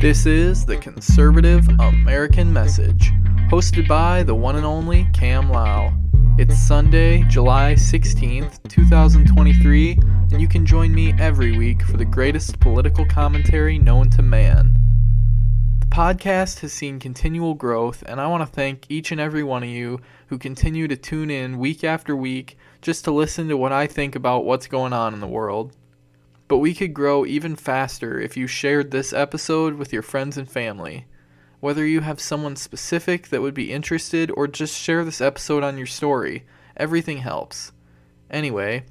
This is the Conservative American Message, hosted by the one and only Cam Lau. It's Sunday, July 16th, 2023, and you can join me every week for the greatest political commentary known to man. The podcast has seen continual growth, and I want to thank each and every one of you who continue to tune in week after week just to listen to what I think about what's going on in the world. But we could grow even faster if you shared this episode with your friends and family. Whether you have someone specific that would be interested or just share this episode on your story, everything helps. Anyway,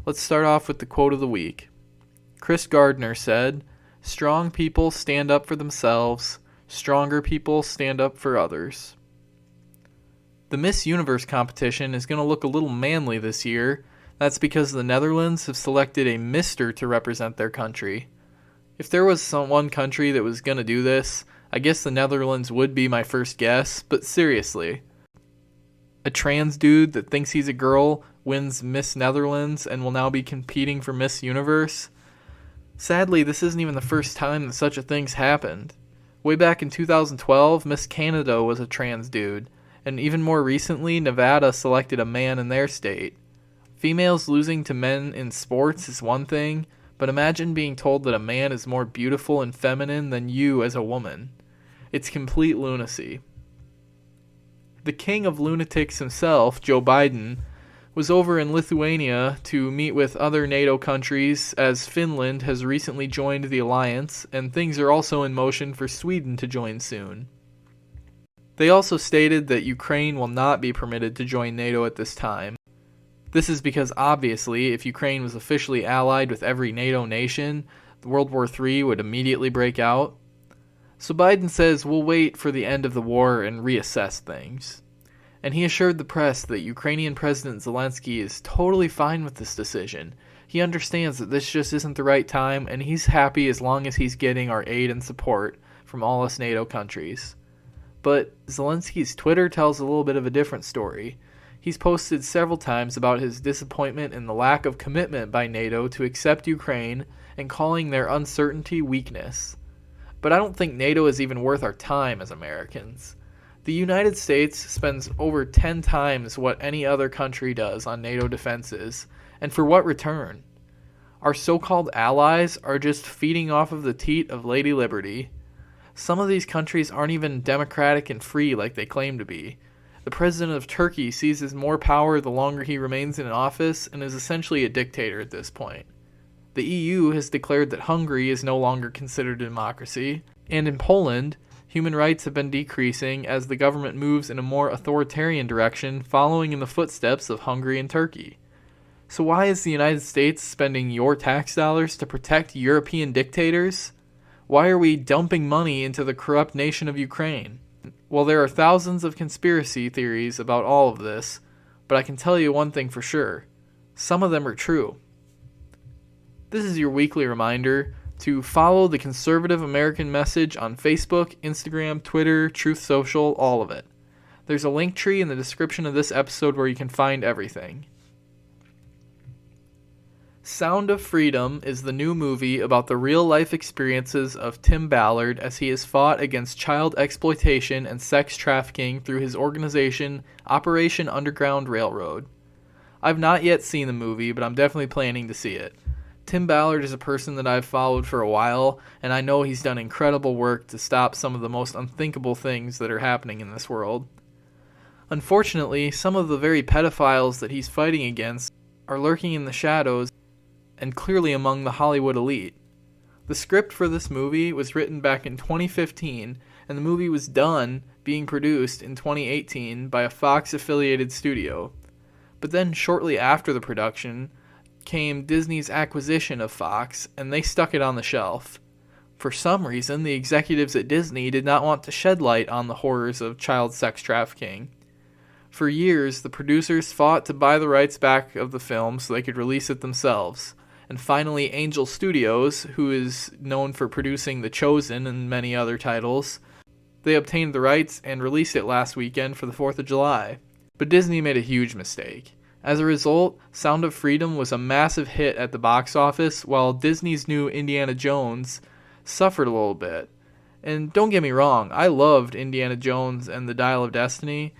let's start off with the quote of the week. Chris Gardner said, "Strong people stand up for themselves, stronger people stand up for others." The Miss Universe competition is going to look a little manly this year. That's because the Netherlands have selected a Mr. to represent their country. If there was one country that was going to do this, I guess the Netherlands would be my first guess, but seriously. A trans dude that thinks he's a girl wins Miss Netherlands and will now be competing for Miss Universe? Sadly, this isn't even the first time that such a thing's happened. Way back in 2012, Miss Canada was a trans dude, and even more recently, Nevada selected a man in their state. Females losing to men in sports is one thing, but imagine being told that a man is more beautiful and feminine than you as a woman. It's complete lunacy. The king of lunatics himself, Joe Biden, was over in Lithuania to meet with other NATO countries as Finland has recently joined the alliance, and things are also in motion for Sweden to join soon. They also stated that Ukraine will not be permitted to join NATO at this time. This is because, obviously, if Ukraine was officially allied with every NATO nation, World War III would immediately break out. So Biden says we'll wait for the end of the war and reassess things. And he assured the press that Ukrainian President Zelensky is totally fine with this decision. He understands that this just isn't the right time, and he's happy as long as he's getting our aid and support from all us NATO countries. But Zelensky's Twitter tells a little bit of a different story. He's posted several times about his disappointment in the lack of commitment by NATO to accept Ukraine and calling their uncertainty weakness. But I don't think NATO is even worth our time as Americans. The United States spends over 10 times what any other country does on NATO defenses, and for what return? Our so-called allies are just feeding off of the teat of Lady Liberty. Some of these countries aren't even democratic and free like they claim to be. The president of Turkey seizes more power the longer he remains in office and is essentially a dictator at this point. The EU has declared that Hungary is no longer considered a democracy, and in Poland, human rights have been decreasing as the government moves in a more authoritarian direction, following in the footsteps of Hungary and Turkey. So why is the United States spending your tax dollars to protect European dictators? Why are we dumping money into the corrupt nation of Ukraine? Well, there are thousands of conspiracy theories about all of this, but I can tell you one thing for sure. Some of them are true. This is your weekly reminder to follow the Conservative American Message on Facebook, Instagram, Twitter, Truth Social, all of it. There's a link tree in the description of this episode where you can find everything. Sound of Freedom is the new movie about the real-life experiences of Tim Ballard as he has fought against child exploitation and sex trafficking through his organization, Operation Underground Railroad. I've not yet seen the movie, but I'm definitely planning to see it. Tim Ballard is a person that I've followed for a while, and I know he's done incredible work to stop some of the most unthinkable things that are happening in this world. Unfortunately, some of the very pedophiles that he's fighting against are lurking in the shadows and clearly among the Hollywood elite. The script for this movie was written back in 2015, and the movie was done being produced in 2018 by a Fox-affiliated studio. But then shortly after the production came Disney's acquisition of Fox, and they stuck it on the shelf. For some reason, the executives at Disney did not want to shed light on the horrors of child sex trafficking. For years, the producers fought to buy the rights back of the film so they could release it themselves. And finally, Angel Studios, who is known for producing The Chosen and many other titles, they obtained the rights and released it last weekend for the 4th of July. But Disney made a huge mistake. As a result, Sound of Freedom was a massive hit at the box office, while Disney's new Indiana Jones suffered a little bit. And don't get me wrong, I loved Indiana Jones and the Dial of Destiny.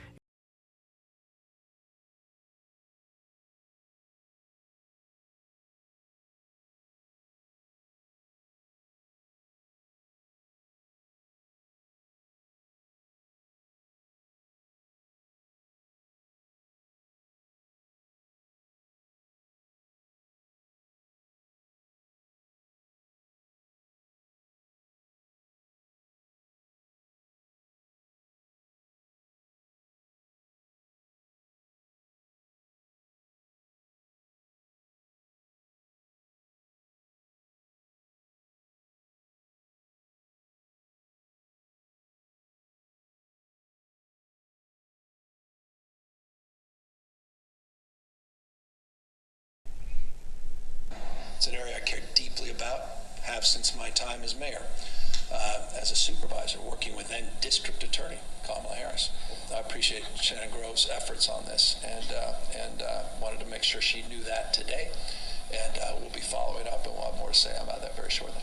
It's an area I care deeply about, have since my time as mayor, as a supervisor, working with then District Attorney Kamala Harris. I appreciate Shannon Grove's efforts on this, and wanted to make sure she knew that today. And we'll be following up, and we'll have more to say about that very shortly.